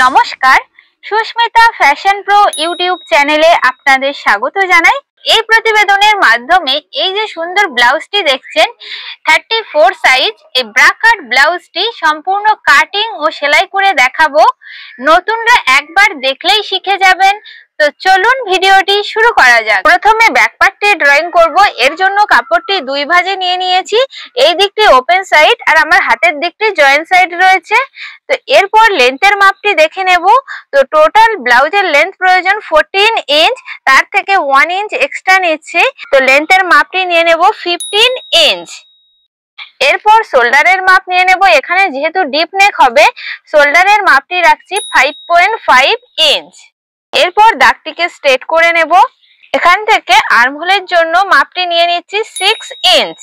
নমস্কার, Susmita fashion pro YouTube চ্যানেলে আপনাদের স্বাগত জানাই। এই প্রতিবেদনের মাধ্যমে এই যে সুন্দর ব্লাউজটি দেখছেন 34 সাইজ, এই ব্রা কাট ব্লাউজটি সম্পূর্ণ কাটিং ও সেলাই করে দেখাবো। নতুনরা একবার দেখলেই শিখে যাবেন। তো চলুন ভিডিওটি শুরু করা যাক। প্রথমে ব্যাক পার্টটি ড্রয়িং করব। এর জন্য কাপড়টি দুই ভাঁজে নিয়ে নিয়েছি। এই দিকটি ওপেন সাইড আর আমার হাতের দিকটি জয়েন্ট সাইড রয়েছে। তো এরপর লেন্থের মাপটি দেখে নেব। তো টোটাল ব্লাউজের লেন্থ প্রয়োজন 14 ইঞ্চ, তার থেকে 1 ইঞ্চ এক্সট্রা নিচ্ছি। তো লেন্থের মাপটি নিয়ে নেব 15 ইঞ্চ। এরপর শোল্ডারের মাপ নিয়ে নেব। এখানে যেহেতু ডিপ নেক হবে, শোল্ডারের মাপটি রাখছি 5.5 ইঞ্চ। এরপর দাগটিকে স্ট্রেট করে নেব। এখান থেকে আর্মহোলের জন্য মাপটি নিয়ে নিচ্ছি 6 ইঞ্চ।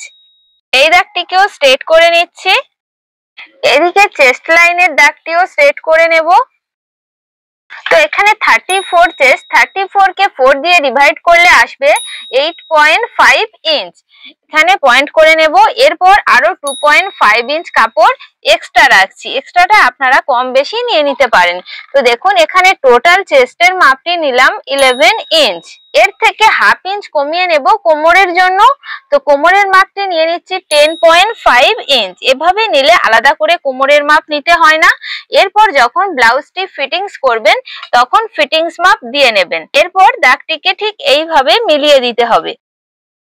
এই দাগটিকেও স্ট্রেট করে নিচ্ছি। এদিকে চেস্ট লাইনের দাগটিও স্ট্রেট করে নেব। তো এখানে 34 চেস্ট, 34 কে 4 দিয়ে ডিভাইড করলে আসবে 8.5 ইঞ্চ। এখানে পয়েন্ট করে নেব। এরপর আরো 2.5 ইঞ্চ কাপড় এক্সট্রা রাখছি। এক্সট্রাটা আপনারা কম বেশি নিয়ে নিতে পারেন। তো দেখুন এখানে টোটাল চেস্টের মাপটি নিলাম 11 ইঞ্চ। এর থেকে হাফ ইঞ্চ কমিয়ে নেব কোমরের জন্য। তো কোমরের মাপটি নিয়ে নিচ্ছি 10.5 ইঞ্চ। এভাবে নিলে আলাদা করে কোমরের মাপ নিতে হয় না। এরপর যখন ব্লাউজটি ফিটিংস করবেন তখন ফিটিংস মাপ দিয়ে নেবেন। এরপর দাগটিকে ঠিক এইভাবে মিলিয়ে দিতে হবে।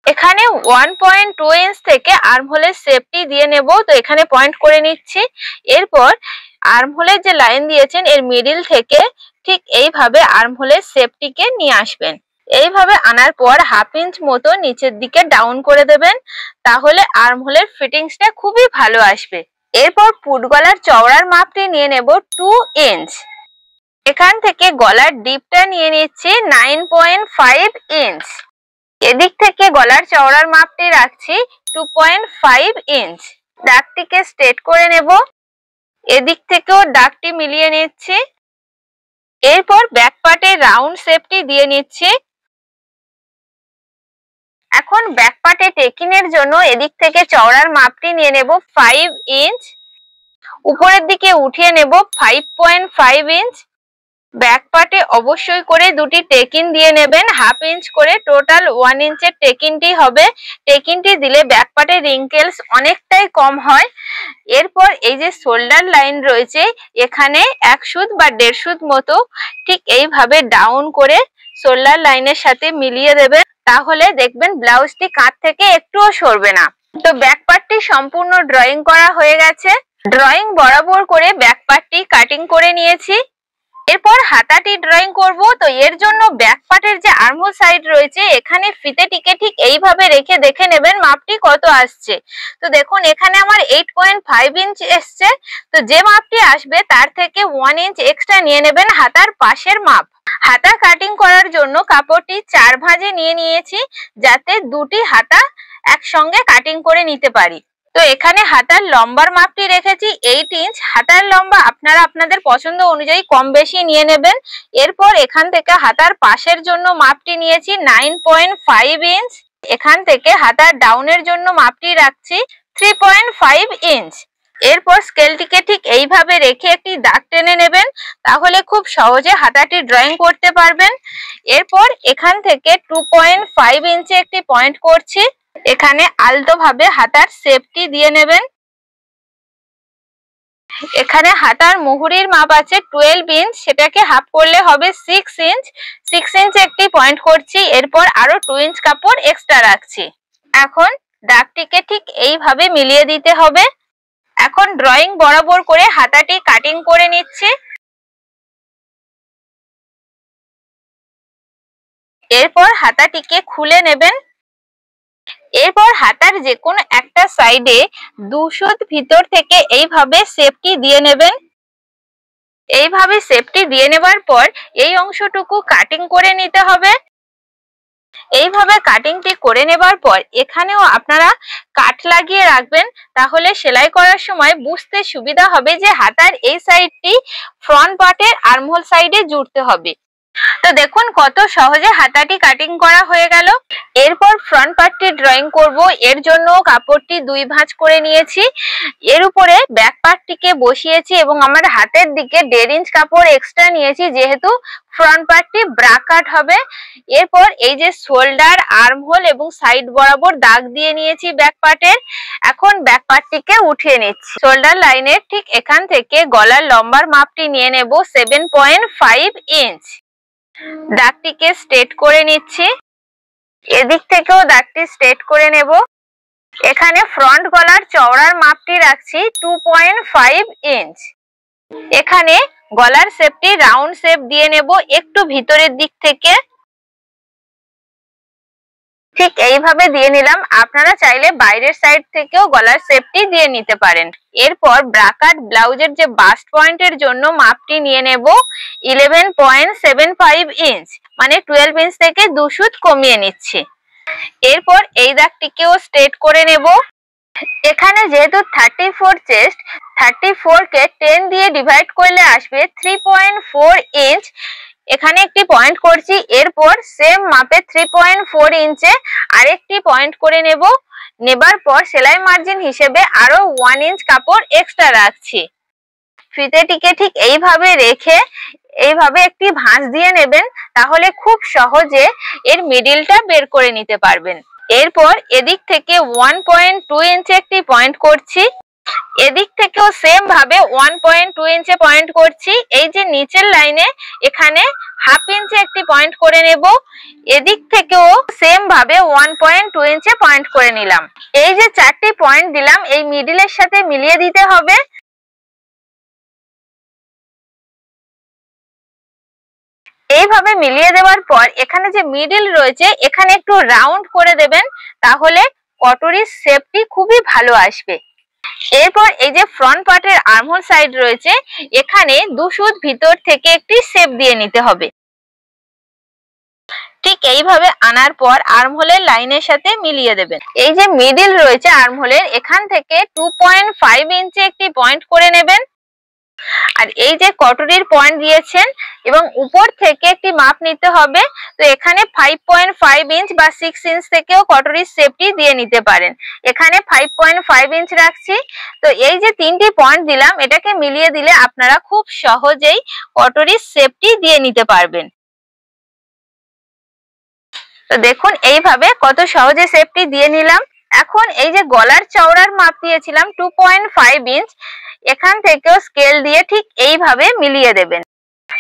এখানে 1.2 ইঞ্চ থেকে আর্মহোলের শেপটি দিয়ে নেব। তো এখানে পয়েন্ট করে নিচ্ছি। এরপর আর্মহোলের যে লাইন দিয়েছেন এর মিডিল থেকে ঠিক এইভাবে আর্মহোলের শেপটিকে নিয়ে আসবেন। এইভাবে আনার পর হাফ ইঞ্চ মতো নিচের দিকে ডাউন করে দেবেন। তাহলে আর্মহোলের ফিটিংসটা খুবই ভালো আসবে। এরপর পুট গলার চওড়ার মাপটি নিয়ে নেব 2 ইঞ্চ। এখান থেকে গলার ডিপটা নিয়ে নিচ্ছি 9.5 ইঞ্চ। এদিক থেকে গলার চওড়ার মাপটি রাখছি 2.5 ইঞ্চ। দাগটিকে স্ট্রেট করে নেব। এদিক থেকেও দাগটি মিলিয়ে নিচ্ছি। এরপর ব্যাক পার্টে রাউন্ড শেপটি দিয়ে নিচ্ছি। এখন ব্যাক পার্টে টেকিনের জন্য এদিক থেকে চওড়ার মাপটি নিয়ে নেব 5 ইঞ্চ। উপরের দিকে উঠিয়ে নেব 5.5 ইঞ্চ। ব্যাক পার্টে অবশ্যই করে দুটি টেকিন দিয়ে নেবেন, হাফ ইঞ্চ করে। টোটাল 1 ইঞ্চের টেকিনটি হবে। টেকিনটি দিলে ব্যাক পার্টে রিঙ্কেলস অনেকটাই কম হয়। এরপর এই যে শোল্ডার লাইন রয়েছে এখানে 1 সুত বা 1.5 সুত মতো ঠিক এইভাবে ডাউন করে শোল্ডার লাইনের সাথে মিলিয়ে দেবেন। তাহলে দেখবেন ব্লাউজটি কাঁধ থেকে একটুও সরবে না। তো ব্যাক পার্টটি সম্পূর্ণ ড্রয়িং করা হয়ে গেছে। ড্রয়িং বরাবর করে ব্যাক পার্টটি কাটিং করে নিয়েছি। এরপর হাতাটি ড্রয়িং করব। তো এর জন্য ব্যাক পার্টের যে আর্মহোল সাইড রয়েছে এখানে ফিতেটিকে ঠিক এইভাবে রেখে দেখে নেবেন মাপটি কত আসছে। তো দেখুন এখানে আমার 8.5 ইঞ্চ এসছে। তো যে মাপটি আসবে তার থেকে 1 ইঞ্চ এক্সট্রা নিয়ে নেবেন হাতার পাশের মাপ। হাতা কাটিং করার জন্য কাপড়টি 4 ভাঁজে নিয়ে নিয়েছি, যাতে দুটি হাতা একসঙ্গে কাটিং করে নিতে পারি। তো এখানে হাতার লম্বার মাপটি রেখেছি 8 ইঞ্চ। হাতার লম্বা আপনারা আপনাদের পছন্দ অনুযায়ী কম বেশি নিয়ে নেবেন। এরপর এখান থেকে হাতার পাশের জন্য মাপটি নিয়েছি 9.5 ইঞ্চ। এখান থেকে হাতার ডাউনের জন্য মাপটি রাখছি 3.5 ইঞ্চ। এরপর স্কেলটিকে ঠিক এইভাবে রেখে একটি দাগ টেনে নেবেন। তাহলে খুব সহজে হাতাটি ড্রয়িং করতে পারবেন। এরপর এখান থেকে 2.5 ইঞ্চে একটি পয়েন্ট করছি। এখানে আলতো ভাবে হাতার শেপটি দিয়ে নেবেন। এখানে হাতার মুহুরির মাপ আছে 12 ইঞ্চ, সেটাকে হাফ করলে হবে 6 ইঞ্চ। 6 ইঞ্চে একটি পয়েন্ট করছি। এরপর আরো 2 ইঞ্চ কাপড় এক্সট্রা রাখছি। এখন দাগটিকে ঠিক এইভাবে মিলিয়ে দিতে হবে। এখন ড্রয়িং বরাবর করে হাতাটি কাটিং করে নিচ্ছি। এরপর হাতাটিকে খুলে নেবেন। এরপর হাতার যে কোনো একটা সাইডে 2 সুত ভিতর থেকে এইভাবে শেপটি দিয়ে নেবেন। এইভাবে শেপটি দিয়ে নেবার পর এই অংশটুকু কাটিং করে নিতে হবে। এইভাবে কাটিংটি করে নেবার পর এখানেও আপনারা কাট লাগিয়ে রাখবেন। তাহলে সেলাই করার সময় বুঝতে সুবিধা হবে যে হাতার এই সাইডটি ফ্রন্ট পার্টের আর্মহোল সাইডে জুড়তে হবে। তো দেখুন কত সহজে হাতাটি কাটিং করা হয়ে গেল। এরপর ফ্রন্ট পার্টটি ড্রয়িং করব। এর জন্য কাপড়টি 2 ভাঁজ করে নিয়েছি, এর উপরে ব্যাক পার্টটিকে বসিয়েছি এবং আমার হাতের দিকে 1.5 ইঞ্চ কাপড় এক্সট্রা নিয়েছি, যেহেতু ফ্রন্ট পার্টটি ব্রা কাট হবে। এরপর এই যে শোল্ডার, আর্ম হোল এবং সাইড বরাবর দাগ দিয়ে নিয়েছি ব্যাক পার্টের। এখন ব্যাক পার্টটিকে উঠিয়ে নিচ্ছি। শোল্ডার লাইনের ঠিক এখান থেকে গলার লম্বার মাপটি নিয়ে নেব 7.5 ইঞ্চ। দাগটিকে স্ট্রেট করে নিচ্ছি। এদিক থেকেও দাগটি স্ট্রেট করে নেব। এখানে ফ্রন্ট গলার চওড়ার মাপটি রাখছি 2.5 ইঞ্চ। এখানে গলার শেপটি রাউন্ড শেপ দিয়ে নেব একটু ভিতরের দিক থেকে, ঠিক এইভাবে দিয়ে নিলাম। আপনারা চাইলে বাইরের সাইড থেকেও গলার শেপটি দিয়ে নিতে পারেন। এরপর ব্রা কাট ব্লাউজের যে বাস্ট পয়েন্টের জন্য মাপটি নিয়ে নেব 11.75 ইঞ্চ, মানে 12 ইঞ্চ থেকে 2 সুত কমিয়ে নিচ্ছি। এরপর এই দাগটিকেও স্ট্রেট করে নেব। এখানে যেহেতু 34 চেস্ট, 34 কে 10 দিয়ে ডিভাইড করলে আসবে 3.4 ইঞ্চ। এখানে একটি পয়েন্ট করছি। এরপর সেম মাপে 3.4 ইঞ্চে আরেকটি পয়েন্ট করে নেব। নেবার পর সেলাই মার্জিন হিসেবে আরো 1 ইঞ্চ কাপড় এক্সট্রা রাখছি। ফিতেটিকে ঠিক এইভাবে রেখে এইভাবে একটি ভাঁজ দিয়ে নেবেন, তাহলে খুব সহজে এর মিডিলটা বের করে নিতে পারবেন। এরপর এদিক থেকে 1.2 ইঞ্চে একটি পয়েন্ট করছি। এদিক থেকেও সেম ভাবে 1.2 ইঞ্চে পয়েন্ট করছি। এই যে নিচের লাইনে এখানে হাফ ইঞ্চে একটি পয়েন্ট করে নেব। এদিক থেকেও সেম ভাবে 1.2 ইঞ্চে পয়েন্ট করে নিলাম। এই যে 4টি পয়েন্ট দিলাম, এই মিডিলের সাথে মিলিয়ে দিতে হবে। এইভাবে মিলিয়ে দেওয়ার পর এখানে যে মিডিল রয়েছে এখানে একটু রাউন্ড করে দেবেন, তাহলে কটরির শেপটি খুবই ভালো আসবে। এরপর এই যে ফ্রন্ট পার্টের আর্মহোল সাইড রয়েছে, এখানে 2 সুত ভিতর থেকে একটি শেপ দিয়ে নিতে হবে। ঠিক এইভাবে আনার পর আর্মহোলের লাইনের সাথে মিলিয়ে দেবেন। এই যে মিডিল রয়েছে আর্মহোলের, এখান থেকে 2.5 ইঞ্চে একটি পয়েন্ট করে নেবেন। আর এই যে কটরির পয়েন্ট দিয়েছেন এবং উপর থেকে একটি মাপ নিতে হবে। তো এখানে 5.5 ইঞ্চ বা 6 ইঞ্চ থেকেও কটরির শেপটি দিয়ে নিতে পারেন। এখানে 5.5 ইঞ্চ রাখছি। তো এই যে 3টি পয়েন্ট দিলাম, এটাকে মিলিয়ে দিলে আপনারা খুব সহজেই কটরির শেপটি দিয়ে নিতে পারবেন। তো দেখুন এইভাবে কত সহজে শেপটি দিয়ে নিলাম। এখন এই যে গলার চওড়ার মাপ দিয়েছিলাম 2.5 ইঞ্চ, এখান থেকেও স্কেল দিয়ে ঠিক এইভাবে মিলিয়ে দেবেন।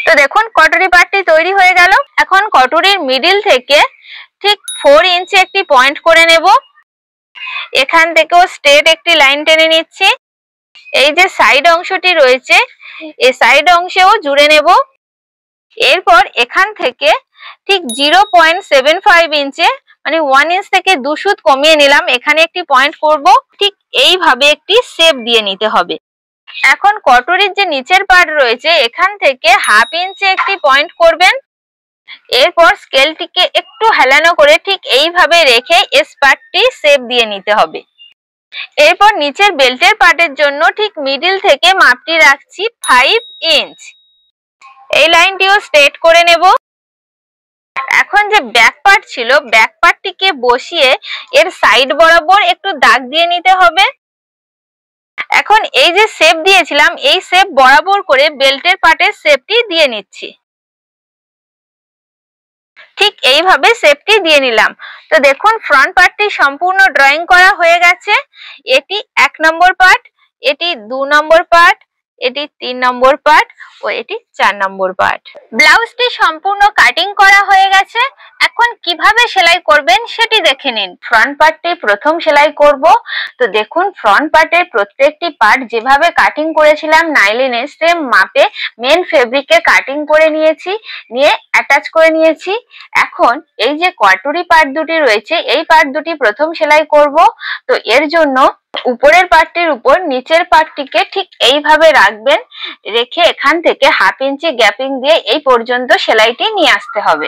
তো দেখুন কটরি পার্টটি তৈরি হয়ে গেল। এখন কটরির মিডিল থেকে ঠিক 4 ইঞ্চে একটি পয়েন্ট করে নেব। এখান থেকেও স্ট্রেট একটি লাইন টেনে নিচ্ছি। এই যে সাইড অংশটি রয়েছে, এই সাইড অংশেও জুড়ে নেব। এরপর এখান থেকে ঠিক 0.75 ইঞ্চে, মানে 1 ইঞ্চ থেকে 2 সুত কমিয়ে নিলাম, এখানে একটি পয়েন্ট করব। ঠিক এইভাবে একটি শেপ দিয়ে নিতে হবে। এখন কটরির যে নিচের পার্ট রয়েছে, এখান থেকে হাফ ইঞ্চে একটি পয়েন্ট করবেন। এরপর স্কেলটিকে একটু হেলানো করে ঠিক এইভাবে রেখে এস পার্টটি শেপ দিয়ে নিতে হবে। এরপর নিচের বেল্টের পার্টের জন্য ঠিক মিডিল থেকে মাপটি রাখছি 5 ইঞ্চ। এই লাইনটিও স্ট্রেট করে নেব। এখন যে ব্যাক পার্ট ছিল, ব্যাক পার্টটিকে বসিয়ে এর সাইড বরাবর একটু দাগ দিয়ে নিতে হবে। এখন এই যে শেপ দিয়েছিলাম, এই শেপ বরাবর করে বেল্টের পার্টের শেপটি দিয়ে নিচ্ছি। ঠিক এইভাবে শেপটি দিয়ে নিলাম। তো দেখুন ফ্রন্ট পার্টটি সম্পূর্ণ ড্রয়িং করা হয়ে গেছে। এটি 1 নম্বর পার্ট, এটি 2 নম্বর পার্ট, এটি 3 নম্বর পার্ট ও এটি 4 নম্বর পার্ট। ব্লাউজটি সম্পূর্ণ কাটিং করা হয়ে গেছে। এখন কিভাবে সেলাই করবেন সেটি দেখে নিন। ফ্রন্ট পার্টটি প্রথম সেলাই করব। তো দেখুন ফ্রন্ট পার্টের প্রত্যেকটি পার্ট যেভাবে কাটিং করেছিলাম নাইলিনে, সেম মাপে মেন ফেব্রিকে কাটিং করে নিয়েছি, নিয়ে অ্যাটাচ করে নিয়েছি। এখন এই যে কটরি পার্ট দুটি রয়েছে, এই পার্ট দুটি প্রথম সেলাই করব। তো এর জন্য উপরের পার্টটির উপর নিচের পার্টটিকে ঠিক এইভাবে রাখবেন, রেখে এখান থেকে হাফ ইঞ্চি গ্যাপিং দিয়ে এই পর্যন্ত সেলাইটি নিয়ে আসতে হবে।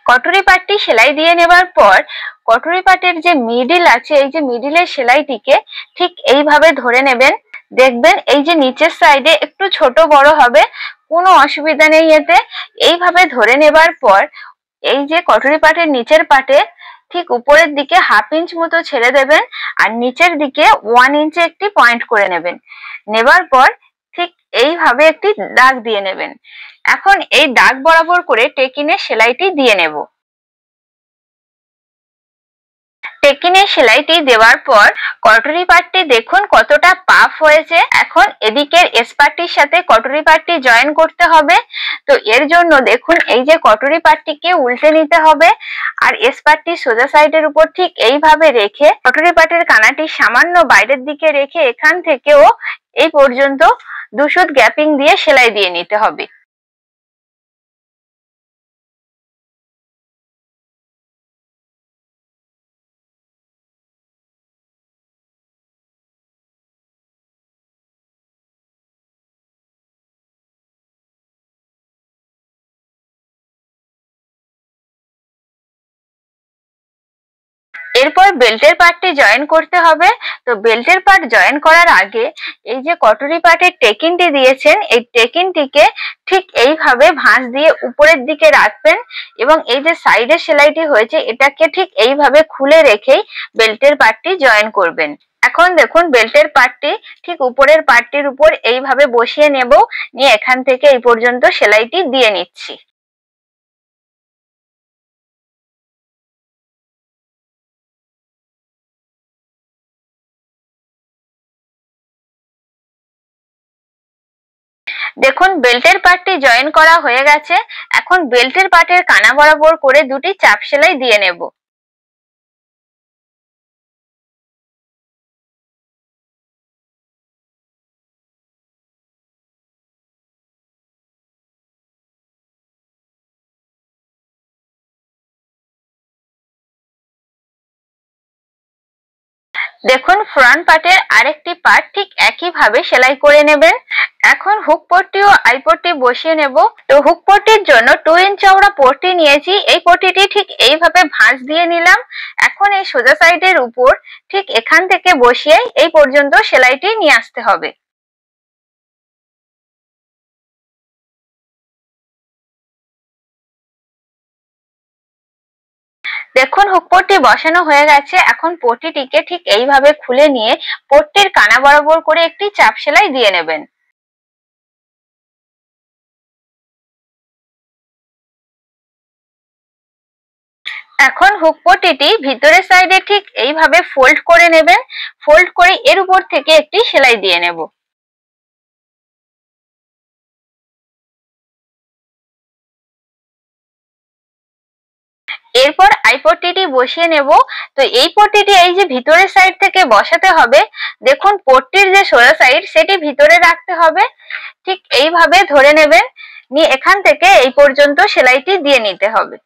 কটুরি পাটটি সেলাই দিয়ে নেবার পর কটুরি পাটের যে মিডিল আছে, এই যে মিডিলের সেলাইটিকে ঠিক এইভাবে ধরে নেবেন। দেখবেন এই যে নিচের সাইডে একটু ছোট বড় হবে, কোনো অসুবিধা নেই এতে। এইভাবে ধরে নেবার পর এই যে কটুরি পাটের নিচের পাটে ঠিক উপরের দিকে 1/2 ইঞ্চ মতো ছেড়ে দেবেন, আর নিচের দিকে 1 ইঞ্চে একটি পয়েন্ট করে নেবেন। নেবার পর ঠিক এইভাবে একটি দাগ দিয়ে নেবেন। এখন এই দাগ বরাবর করে টেকিনে সেলাইটি দিয়ে নেব। টেকিনে সেলাইটি দেওয়ার পর কটুরি পাটটি দেখুন কতটা পাফ হয়েছে। এখন এদিকের এস পাটটির সাথে কটুরি পাটটি জয়েন করতে হবে। তো এর জন্য দেখুন এই যে কটুরি পাটটিকে উল্টে নিতে হবে, আর এস পাটটি সোজা সাইডের উপর ঠিক এইভাবে রেখে কটুরি পাটের কানাটি সামান্য বাইরের দিকে রেখে এখান থেকেও এই পর্যন্ত 2 সুত গ্যাপিং দিয়ে সেলাই দিয়ে নিতে হবে। এরপর বেল্টের পার্টটি জয়েন করতে হবে। তো বেল্টের পার্ট জয়েন করার আগে এই যে কটুরি পাটের টেকিনটি দিয়েছেন, এই টেকিনটিকে ঠিক এইভাবে ভাঁজ দিয়ে উপরের দিকে রাখবেন, এবং এই যে সাইডের সেলাইটি হয়েছে এটাকে ঠিক এইভাবে খুলে রেখেই বেল্টের পার্টটি জয়েন করবেন। এখন দেখুন বেল্টের পার্টটি ঠিক উপরের পার্টটির উপর এইভাবে বসিয়ে নেব, নিয়ে এখান থেকে এই পর্যন্ত সেলাইটি দিয়ে নিচ্ছি। দেখুন বেল্টের পার্টটি জয়েন করা হয়ে গেছে। এখন বেল্টের পার্টের কানা বরাবর করে 2টি চাপ সেলাই দিয়ে নেব। দেখুন ফ্রন্ট পার্টের আরেকটি পার্ট ঠিক একইভাবে সেলাই করে নেবেন। এখন হুক পট্টি ও আই পট্টি বসিয়ে নেব। তো হুক পট্টির জন্য 2 ইঞ্চ চওড়া পট্টি নিয়েছি, এই পট্টিটি ঠিক এইভাবে ভাঁজ দিয়ে নিলাম। এখন এই সোজা সাইডের উপর ঠিক এখান থেকে বসিয়ে এই পর্যন্ত সেলাইটি নিয়ে আসতে হবে। দেখুন হুক পট্টি বসানো হয়ে গেছে। এখন পট্টিটিকে ঠিক এইভাবে খুলে নিয়ে পট্টির কানা বরাবর করে একটি চাপ সেলাই দিয়ে নেবেন। এখন হুক পট্টিটি ভিতরের সাইডে ঠিক এইভাবে ফোল্ড করে নেবেন। ফোল্ড করে এর উপর থেকে একটি সেলাই দিয়ে নেব। এরপর আই পট্টিটি বসিয়ে নেব। তো এই পট্টিটি এই যে ভিতরের সাইড থেকে বসাতে হবে। দেখুন পট্টির যে সোজা সাইড সেটি ভিতরে রাখতে হবে, ঠিক এইভাবে ধরে নেবেন, নিয়ে এখান থেকে এই পর্যন্ত সেলাইটি দিয়ে নিতে হবে।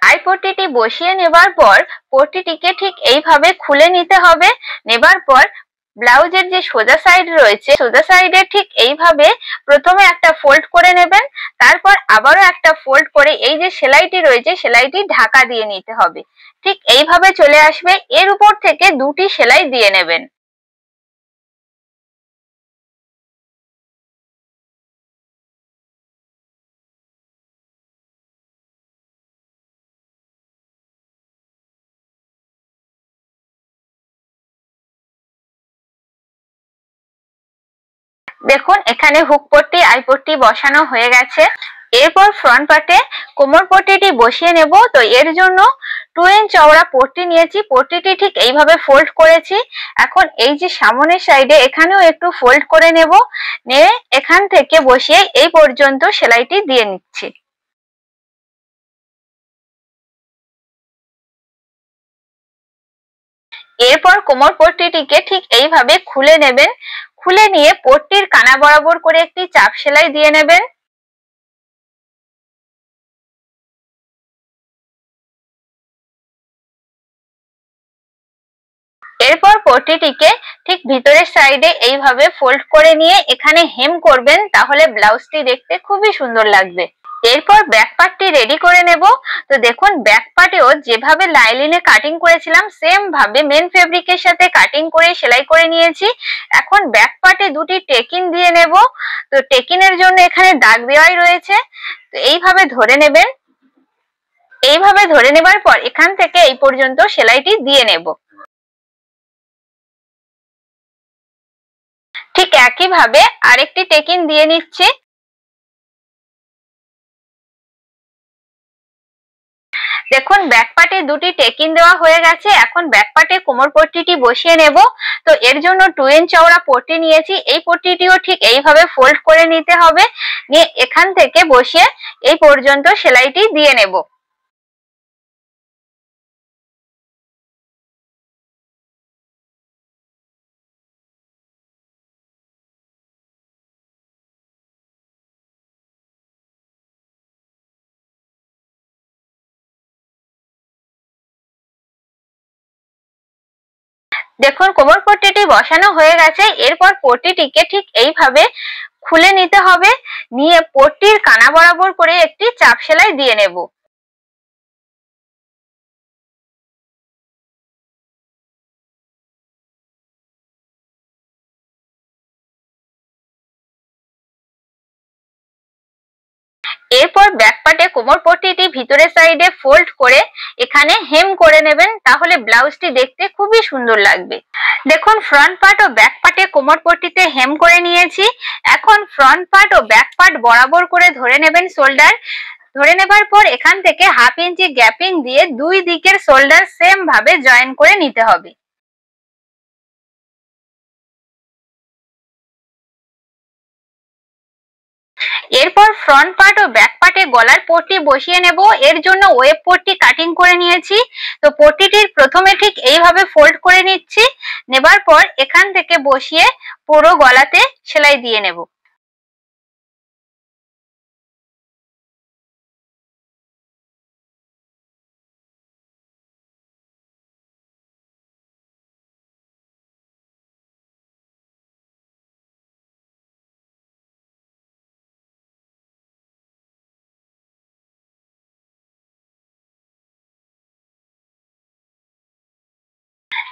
আই পট্টিটি বসিয়ে নেবার পর পট্টিটিকে ঠিক এইভাবে খুলে নিতে হবে। নেবার পর ব্লাউজের যে সোজা সাইড রয়েছে, সোজা সাইডে ঠিক এইভাবে প্রথমে একটা ফোল্ড করে নেবেন, তারপর আবারও একটা ফোল্ড করে এই যে সেলাইটি রয়েছে সেলাইটি ঢাকা দিয়ে নিতে হবে। ঠিক এইভাবে চলে আসবে, এর উপর থেকে 2টি সেলাই দিয়ে নেবেন। দেখুন এখানে হুক পট্টি আই পট্টি বসানো হয়ে গেছে। এরপর ফ্রন্ট পার্টে কোমর পট্টিটি বসিয়ে নেব। তো এর জন্য 2 ইঞ্চ চওড়া পট্টি নিয়েছি, পট্টিটি ঠিক এইভাবে ফোল্ড করেছি। এখন এই যে সামনের সাইডে এখানেও একটু ফোল্ড করে নেব, নিয়ে এখান থেকে বসিয়ে এই পর্যন্ত সেলাইটি দিয়ে নিচ্ছি। এরপর কোমর পট্টিটিকে ঠিক এইভাবে খুলে নেবেন। খুলে নিয়ে পট্টির কানা বরাবর করে একটি চাপ সেলাই দিয়ে নেবেন। এরপর পট্টিটিকে ঠিক ভিতরের সাইডে এইভাবে ফোল্ড করে নিয়ে এখানে হেম করবেন, তাহলে ব্লাউজটি দেখতে খুবই সুন্দর লাগবে। এরপর ব্যাক পার্টটি রেডি করে নেব। তো দেখুন ব্যাক পার্টেও যেভাবে লাইলিনে কাটিং করেছিলাম সেম ভাবে মেন ফেব্রিকের সাথে কাটিং করে সেলাই করে নিয়েছি। এখন ব্যাক পার্টে দুটি টেকিন দিয়ে নেব। তো টেকিনের জন্য এখানে দাগ দেওয়াই রয়েছে, তো এইভাবে ধরে নেবেন। এইভাবে ধরে নেবার পর এখান থেকে এই পর্যন্ত সেলাইটি দিয়ে নেব। ঠিক একই ভাবে আরেকটি টেকিন দিয়ে নিচ্ছি। দেখুন ব্যাক পার্টে দুটি টেকিন দেওয়া হয়ে গেছে। এখন ব্যাক পার্টে কোমর পট্টিটি বসিয়ে নেব। তো এর জন্য 2 ইঞ্চ চওড়া পট্টি নিয়েছি। এই পট্টিটিও ঠিক এইভাবে ফোল্ড করে নিতে হবে, নিয়ে এখান থেকে বসিয়ে এই পর্যন্ত সেলাইটি দিয়ে নেব। দেখুন কোমর পট্টিটি বসানো হয়ে গেছে। এরপর পট্টিটিকে ঠিক এইভাবে খুলে নিতে হবে, নিয়ে পট্টির কানা বরাবর করে একটি চাপ সেলাই দিয়ে নেব। এরপর ব্যাক পার্টে কোমর পট্টিটি ভিতরের সাইডে ফোল্ড করে এখানে হেম করে নেবেন, তাহলে ব্লাউজটি দেখতে খুবই সুন্দর লাগবে। দেখুন ফ্রন্ট পার্ট ও ব্যাক পার্টে কোমর পট্টিতে হেম করে নিয়েছি। এখন ফ্রন্ট পার্ট ও ব্যাক পার্ট বরাবর করে ধরে নেবেন শোল্ডার। ধরে নেবার পর এখান থেকে 1/2 ইঞ্চি গ্যাপিং দিয়ে দুই দিকের শোল্ডার সেম ভাবে জয়েন করে নিতে হবে। এরপর ফ্রন্ট পার্ট ও ব্যাক পার্টে গলার পট্টি বসিয়ে নেব। এর জন্য ওয়েব পট্টি কাটিং করে নিয়েছি। তো পট্টিটির প্রথমে ঠিক এইভাবে ফোল্ড করে নিচ্ছি, নেবার পর এখান থেকে বসিয়ে পুরো গলাতে সেলাই দিয়ে নেব।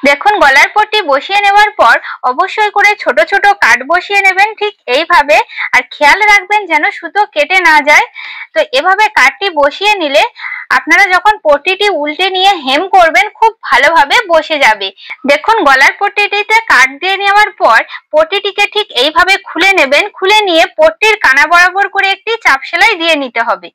দেখুন গলার পট্টি বসিয়ে নেওয়ার পর অবশ্যই করে ছোট ছোট কাট বসিয়ে নেবেন ঠিক এইভাবে, আর খেয়াল রাখবেন যেন সুতো কেটে না যায়। তো এভাবে কাটটি বসিয়ে নিলে আপনারা যখন পট্টিটি উল্টে নিয়ে হেম করবেন খুব ভালোভাবে বসে যাবে। দেখুন গলার পট্টিটিতে কাট দিয়ে নেওয়ার পর পট্টিটিকে ঠিক এইভাবে খুলে নেবেন। খুলে নিয়ে পট্টির কানা বরাবর করে একটি চাপ সেলাই দিয়ে নিতে হবে।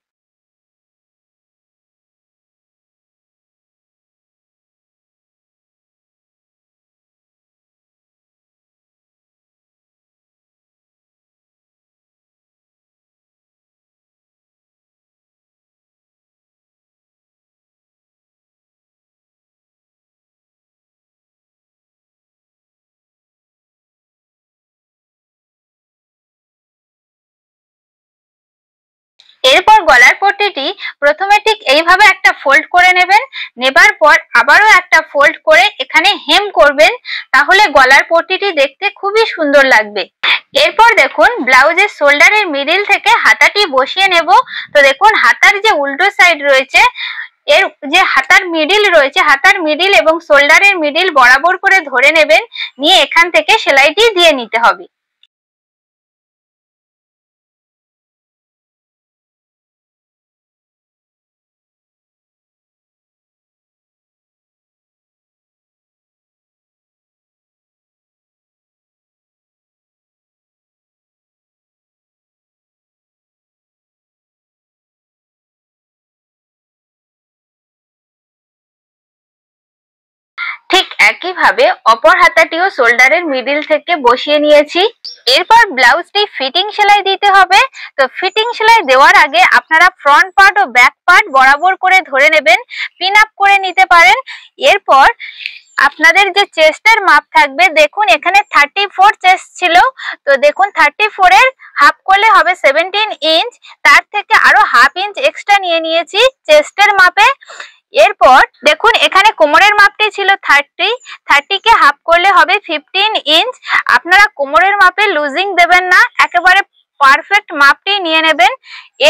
এরপর গলার পট্টিটি প্রথমে ঠিক এইভাবে একটা ফোল্ড করে নেবেন। নেবার পর আবারও একটা ফোল্ড করে এখানে হেম করবেন, তাহলে গলার পট্টিটি দেখতে খুবই সুন্দর লাগবে। এরপর দেখুন ব্লাউজের শোল্ডারের মিডিল থেকে হাতাটি বসিয়ে নেব। তো দেখুন হাতার যে উল্টো সাইড রয়েছে, এর যে হাতার মিডিল রয়েছে, হাতার মিডিল এবং শোল্ডারের মিডিল বরাবর করে ধরে নেবেন, নিয়ে এখান থেকে সেলাইটি দিয়ে নিতে হবে। ঠিক একইভাবে অপর হাতাটিও শোল্ডারের মিডিল থেকে বসিয়ে নিয়েছি। এরপর ব্লাউজটি ফিটিং সেলাই দিতে হবে। তো ফিটিং সেলাই দেওয়ার আগে আপনারা ফ্রন্ট পার্ট ও ব্যাক পার্ট বরাবর করে ধরে নেবেন, পিন আপ করে নিতে পারেন। এরপর আপনাদের যে চেস্টের মাপ থাকবে, দেখুন এখানে 34 চেস্ট ছিল, তো দেখুন 34 এর হাফ করলে হবে 17 ইঞ্চ। তার থেকে আরো 1/2 ইঞ্চ এক্সট্রা নিয়ে নিয়েছি চেস্টের মাপে। এরপর দেখুন এখানে কোমরের মাপটি ছিল 30 কে হাফ করলে হবে 15 ইঞ্চ। আপনারা কোমরের মাপে লুজিং দেবেন না, একেবারে পারফেক্ট মাপটি নিয়ে নেবেন।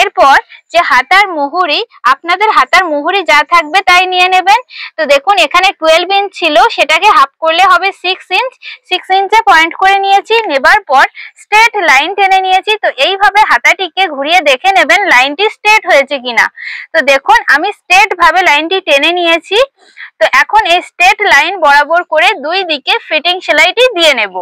এরপর যে হাতার মুহুরি, আপনাদের হাতার মুহুরি যা থাকবে তাই নিয়ে নেবেন। তো দেখুন এখানে 12 ইঞ্চ ছিল, সেটাকে হাফ করলে হবে 6 ইঞ্চ। 6 ইঞ্চে পয়েন্ট করে নিয়েছি, নেবার পর স্ট্রেট লাইন টেনে নিয়েছি। তো এইভাবে হাতাটিকে ঘুরিয়ে দেখে নেবেন লাইনটি স্ট্রেট হয়েছে কিনা। তো দেখুন আমি স্ট্রেট ভাবে লাইনটি টেনে নিয়েছি। তো এখন এই স্ট্রেট লাইন বরাবর করে দুই দিকে ফিটিং সেলাইটি দিয়ে নেব।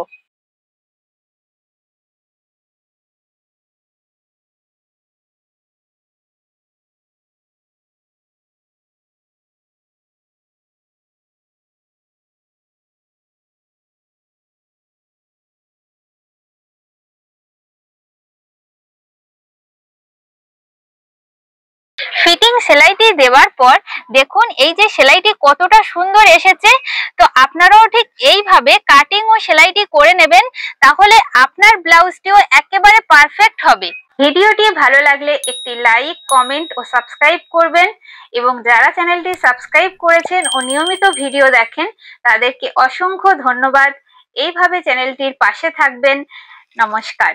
ফিটিং সেলাইটি দেওয়ার পর দেখুন এই যে সেলাইটি কতটা সুন্দর এসেছে। তো আপনারাও ঠিক এইভাবে কাটিং ও সেলাইটি করে নেবেন, তাহলে আপনার ব্লাউজটিও একেবারে পারফেক্ট হবে। ভিডিওটি ভালো লাগলে একটি লাইক, কমেন্ট ও সাবস্ক্রাইব করবেন, এবং যারা চ্যানেলটি সাবস্ক্রাইব করেছেন ও নিয়মিত ভিডিও দেখেন তাদেরকে অসংখ্য ধন্যবাদ। এইভাবে চ্যানেলটির পাশে থাকবেন। নমস্কার।